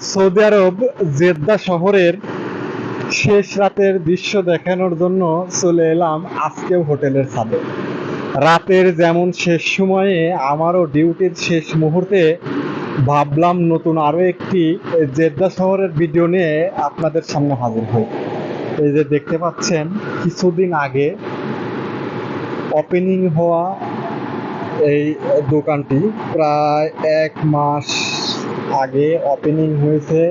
Saudi আরব Jeddah শহরের শেষ রাতের দৃশ্য দেখানোর জন্য চলে এলাম আজকেও হোটেলের ছাদে। রাতের যেমন শেষ সময়ে আমারও ডিউটির শেষ মুহূর্তে ভাবলাম নতুন আরো একটি জেদ্দা শহরের ভিডিও নিয়ে আপনাদের সামনে হাজির হই। এই যে দেখতে পাচ্ছেন, কিছুদিন আগে ওপেনিং হওয়া এই দোকানটি প্রায় 1 মাস আগে ওপেনিং হয়েছে।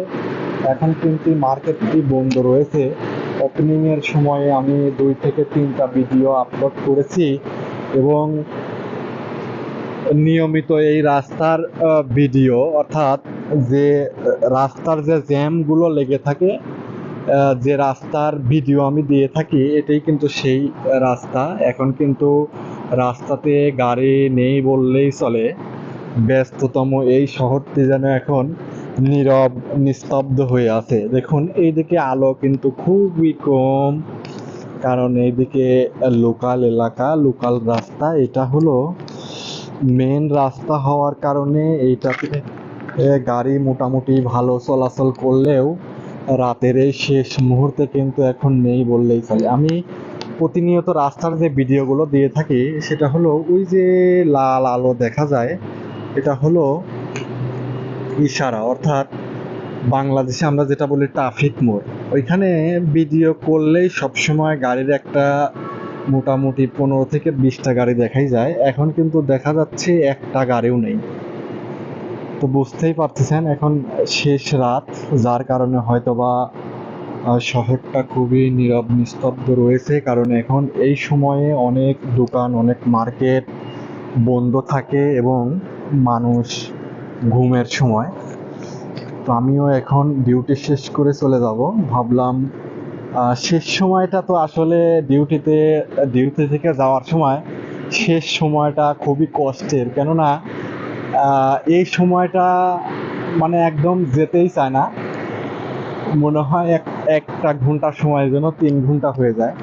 এখন কিন্তু মার্কেটটি বন্ধ রয়েছে। ওপেনিং এর সময়ে আমি 2 থেকে 3টা ভিডিও আপলোড করেছি এবং নিয়মিত এই রাস্তার ভিডিও, অর্থাৎ যে রাস্তার যে জ্যামগুলো লেগে থাকে, যে রাস্তার ভিডিও আমি দিয়ে থাকি, এটাই কিন্তু সেই রাস্তা। এখন কিন্তু রাস্তাতে গাড়ি নেই বললেই চলে। ব্যস্ততম এই শহরটি যেন এখন নীরব নিস্তব্ধ হয়ে আছে। দেখুন, এইদিকে আলো কিন্তু খুবই কম, কারণ এইদিকে লোকাল এলাকা, লোকাল রাস্তা। এটা হলো মেন রাস্তা হওয়ার কারণে এইটাতে গাড়ি মোটামুটি ভালো চলাচল করলেও রাতের এই শেষ মুহূর্তে কিন্তু এখন নেই বললেই চলে। আমি প্রতিনিয়ত রাস্তার যে ভিডিওগুলো দিয়ে থাকি, সেটা হলো ওই যে লাল আলো দেখা যায়, এটা হলো ইশারা, অর্থাৎ বাংলাদেশে আমরা যেটা বলি ট্রাফিক মোড়। ওইখানে ভিডিও করলেই সবসময় গাড়ির একটা মোটামুটি 15 থেকে 20টা গাড়ি দেখাই যায়। এখন কিন্তু দেখা যাচ্ছে একটা গাড়িও নেই। তো বুঝতেই পারতেছেন এখন শেষ রাত, যার কারণে হয়তোবা শহরটা খুবই নীরব নিস্তব্ধ রয়েছে, কারণ এখন এই সময়ে অনেক দোকান, অনেক মার্কেট বন্ধ থাকে এবং মানুষ ঘুমের সময়। তো আমিও এখন ডিউটি শেষ করে চলে যাব। ভাবলাম শেষ সময়টা তো আসলে ডিউটি থেকে যাওয়ার সময় শেষ সময়টা খুবই কষ্টের, কেননা এই সময়টা মানে একদম যেতেই চায় না। মনে হয় একটা ঘন্টার সময় যেন 3 ঘন্টা হয়ে যায়।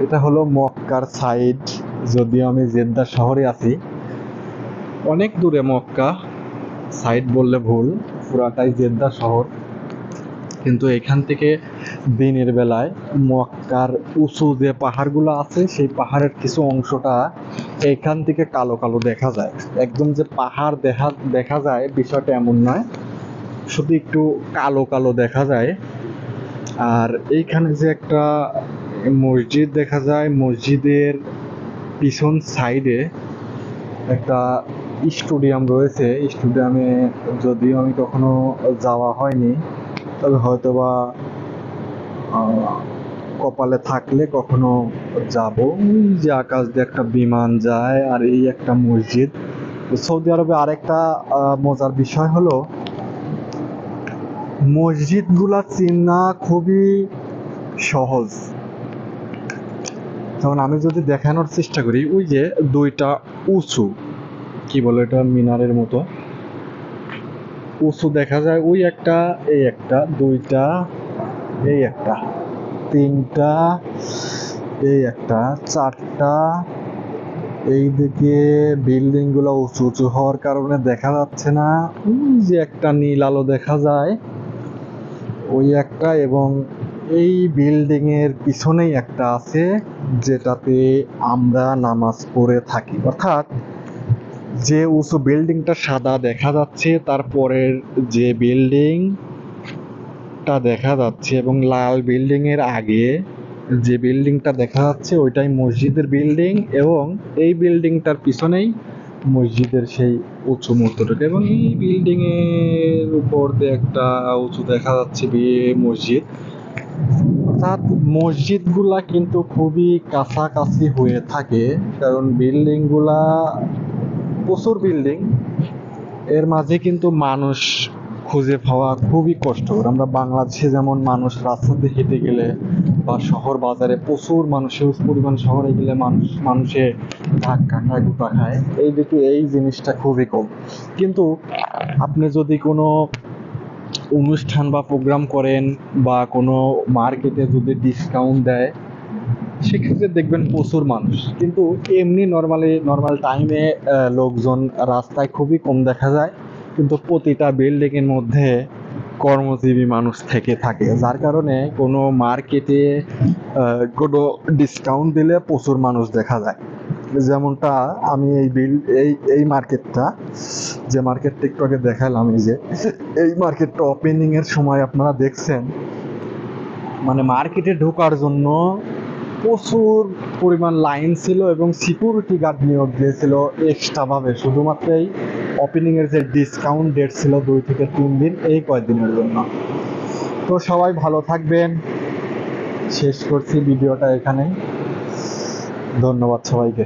এটা হলো মক্কার সাইড, যদিও আমি জেদ্দা শহরে আছি। অনেক দূরে মক্কা, সাইড বললে ভুল, পুরাটাই জেদ্দা শহর। কিন্তু এখান থেকে দিনের বেলায় মক্কার উঁচু যে পাহাড়গুলো আছে, সেই পাহাড়ের কিছু অংশটা এখান থেকে কালো কালো দেখা যায়। একদম যে পাহাড় দেখা যায় বিষয়টা এমন নয়, শুধু একটু কালো কালো দেখা যায়। আর এইখানে যে একটা মসজিদ দেখা যায়, মসজিদের পিছন সাইডে একটা স্টেডিয়াম রয়েছে। স্টেডিয়ামে যদিও আমি কখনো যাওয়া হয়নি, তবে হয়তোবা কপালে থাকলে কখনো যাব। ওই যে আকাশ দিয়ে একটা বিমান যায়, আর এই একটা মসজিদ। সৌদি আরবে আরেকটা মজার বিষয় হলো, মসজিদগুলা চেনা খুবই সহজ। যেমন আমি যদি দেখানোর চেষ্টা করি, ওই যে 2টা উঁচু, কি বলে এটা, মিনারের মতো উঁচু দেখা যায়, ওই একটা, এই একটা, 2টা, এই একটা, 3টা, এই একটা, 4টা। এইদিকে বিল্ডিং গুলো উঁচু উঁচু হওয়ার কারণে দেখা যাচ্ছে না। ওই যে একটা নীল আলো দেখা যায়, ওই একটা, এবং এই বিল্ডিং এর পিছনেই একটা আছে, যেটাতে আমরা নামাজ পড়ে থাকি। অর্থাৎ যে উঁচু বিল্ডিংটা সাদা দেখা যাচ্ছে, তারপরের যে বিল্ডিংটা দেখা যাচ্ছে এবং লাল বিল্ডিং এর আগে যে বিল্ডিংটা দেখা যাচ্ছে, ওইটাই মসজিদের বিল্ডিং, এবং এই বিল্ডিংটার পিছনেই মসজিদের সেই উঁচু মূর্তিটা। এবং এই বিল্ডিং এর উপর দিয়ে একটা উঁচু দেখা যাচ্ছে বিয়ে মসজিদ। অর্থাৎ মসজিদগুলা কিন্তু খুবই কাছাকাছি হয়ে থাকে, কারণ বিল্ডিংগুলা প্রচুর বিল্ডিং, এর মাঝে কিন্তু মানুষ খুঁজে পাওয়া খুবই কষ্টকর। আমরা বাংলাদেশে যেমন মানুষ রাস্তাতে হেঁটে গেলে বা শহর বাজারে প্রচুর মানুষ, হিউজ পরিমাণ শহরে গেলে মানুষে ধাক্কা খায়, গুটা খায়, এই দিকে এই জিনিসটা খুবই কম। কিন্তু আপনি যদি কোনো অনুষ্ঠান বা প্রোগ্রাম করেন, বা কোনো মার্কেটে যদি ডিসকাউন্ট দেয়, সেক্ষেত্রে দেখবেন প্রচুর মানুষ। কিন্তু এমনি নর্মাল টাইমে লোকজন রাস্তায় খুবই কম দেখা যায়। কিন্তু প্রতিটা বিল্ডিং এর মধ্যে কর্মজীবী মানুষ থেকে থাকে, যার কারণে কোনো মার্কেটে কোনো ডিসকাউন্ট দিলে প্রচুর মানুষ দেখা যায়। যেমনটা আমি এই মার্কেটটা, যে মার্কেটটা একটু আগে দেখালাম, এই মার্কেটটা ওপেনিং এর সময় আপনারা দেখছেন, মানে মার্কেটে ঢোকার জন্য প্রচুর পরিমাণ লাইন ছিল এবং সিকিউরিটি গার্ড নিয়োগ দিয়েছিল এক্সট্রা ভাবে, শুধুমাত্র এই ওপেনিং এর যে ডিসকাউন্ট ডেট ছিল 2 থেকে 3 দিন, এই কয়েকদিনের জন্য। তো সবাই ভালো থাকবেন, শেষ করছি ভিডিওটা এখানে। ধন্যবাদ সবাইকে।